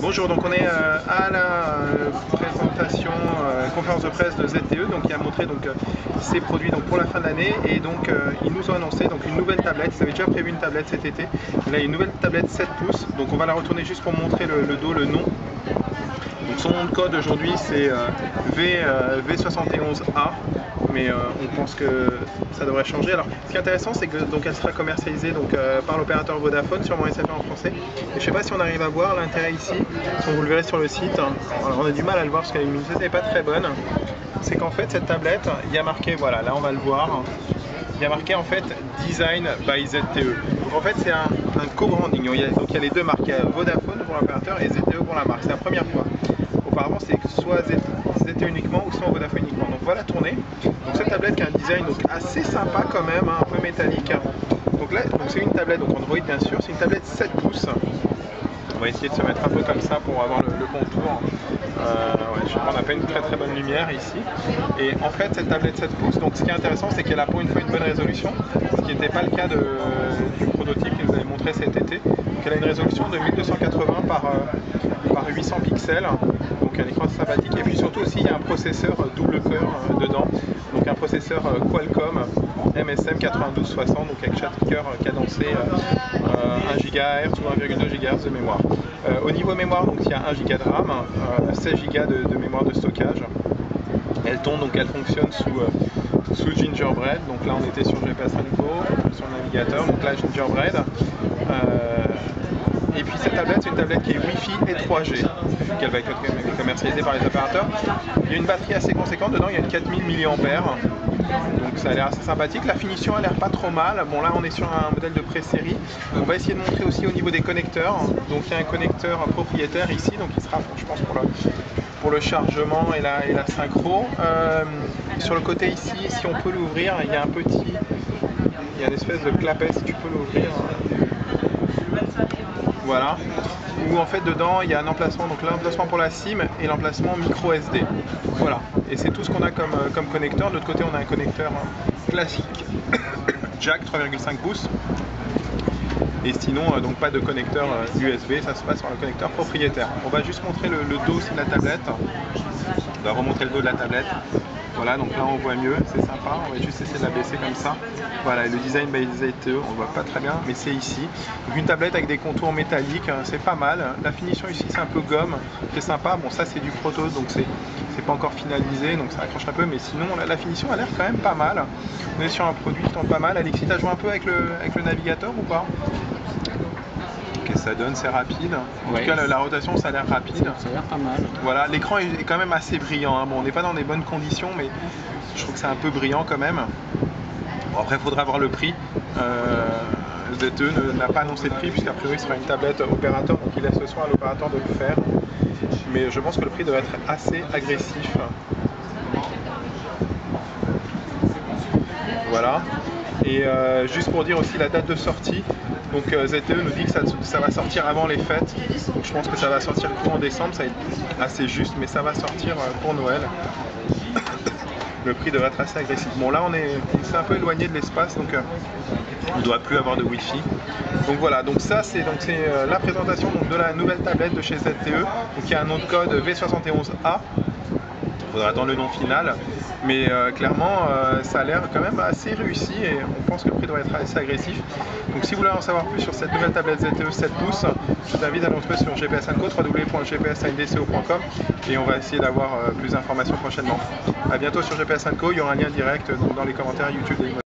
Bonjour, donc on est à la présentation, conférence de presse de ZTE, donc qui a montré ses produits pour la fin de l'année, et donc ils nous ont annoncé une nouvelle tablette. Ils avaient déjà prévu une tablette cet été, et là une nouvelle tablette 7 pouces, donc on va la retourner juste pour montrer le dos, le nom. Donc son nom de code aujourd'hui c'est V71A, mais on pense que ça devrait changer. Alors ce qui est intéressant, c'est que elle sera commercialisée par l'opérateur Vodafone, sûrement SFR en français. Et je ne sais pas si on arrive à voir l'intérêt ici, si vous le verrez sur le site. Alors on a du mal à le voir parce que la luminosité n'est pas très bonne. C'est qu'en fait cette tablette, il y a marqué, voilà, là on va le voir, il y a marqué en fait Design by ZTE. Donc en fait c'est un co-branding. Donc il y a les deux marques, il y a Vodafone pour l'opérateur et ZTE pour la marque. C'est la première fois. Auparavant c'est soit ZTE uniquement ou soit Vodafone uniquement. Donc voilà tourner. Donc cette tablette qui a un design assez sympa quand même, un peu métallique. Donc là c'est une tablette, donc Android bien sûr, c'est une tablette 7 pouces. On va essayer de se mettre un peu comme ça pour avoir le contour. On n'a pas une très bonne lumière ici. Et en fait cette tablette 7 pouces, donc ce qui est intéressant c'est qu'elle a pour une fois une bonne résolution, ce qui n'était pas le cas du prototype qu'il nous avait montré cet été. Donc elle a une résolution de 1280 par 800 pixels, donc un écran sympathique, et puis surtout aussi il y a un processeur double cœur dedans, donc un processeur Qualcomm MSM 9260, donc avec chaque cœur cadencé 1 GHz ou 1,2 GHz de mémoire. Au niveau mémoire, donc il y a 1 Go de RAM, 16 Go de mémoire de stockage. Elle tourne, donc elle fonctionne sous Gingerbread, donc là on était sur GPS Go, sur le navigateur, donc là Gingerbread. Et puis cette tablette, c'est une tablette qui est Wi-Fi et 3G, vu qu'elle va être commercialisée par les opérateurs. Il y a une batterie assez conséquente dedans, il y a une 4000 mAh, donc ça a l'air assez sympathique. La finition a l'air pas trop mal. Bon, là on est sur un modèle de pré-série. On va essayer de montrer aussi au niveau des connecteurs. Donc il y a un connecteur propriétaire ici, donc il sera, je pense, pour le chargement et la synchro. Sur le côté ici, si on peut l'ouvrir, il y a il y a une espèce de clapet, si tu peux l'ouvrir. Voilà, où en fait dedans il y a un emplacement, donc l'emplacement pour la SIM et l'emplacement micro SD. Voilà, et c'est tout ce qu'on a comme connecteur. De l'autre côté on a un connecteur classique jack 3,5 pouces. Et sinon, donc pas de connecteur USB, ça se passe sur le connecteur propriétaire. On va juste montrer le dos aussi de la tablette. On va remontrer le dos de la tablette. Voilà, donc là on voit mieux, c'est sympa. On va juste essayer de la baisser comme ça. Voilà, et le design by ZTE, on ne voit pas très bien, mais c'est ici. Donc une tablette avec des contours métalliques, c'est pas mal. La finition ici c'est un peu gomme, c'est sympa. Bon, ça c'est du proto, donc c'est pas encore finalisé, donc ça accroche un peu, mais sinon la finition a l'air quand même pas mal. On est sur un produit qui tombe pas mal. Alexis, t'as joué un peu avec le navigateur ou pas? Ça donne, c'est rapide. En tout cas, la rotation, ça a l'air rapide. Ça a l'air pas mal. Voilà, l'écran est quand même assez brillant. Hein. Bon, on n'est pas dans des bonnes conditions, mais je trouve que c'est un peu brillant quand même. Bon, après, il faudra voir le prix. ZTE n'a pas annoncé le prix, puisqu'a priori, ce sera une tablette opérateur, donc il laisse le soin à l'opérateur de le faire. Mais je pense que le prix devrait être assez agressif. Voilà. Et juste pour dire aussi la date de sortie, donc ZTE nous dit que ça va sortir avant les fêtes, donc je pense que ça va sortir courant décembre, ça va être assez juste, mais ça va sortir pour Noël. Le prix devrait être assez agressif. Bon, là on s'est un peu éloigné de l'espace, donc on ne doit plus avoir de Wi-Fi. Donc voilà, donc ça c'est la présentation de la nouvelle tablette de chez ZTE, donc il y a un nom de code V71A. Il faudra attendre le nom final, mais clairement ça a l'air quand même assez réussi et on pense que le prix devrait être assez agressif. Donc si vous voulez en savoir plus sur cette nouvelle tablette ZTE 7 pouces, je vous invite à nous retrouver sur GPS & Co, www.gpsandco.com, et on va essayer d'avoir plus d'informations prochainement. A bientôt sur GPS & Co, il y aura un lien direct dans les commentaires YouTube.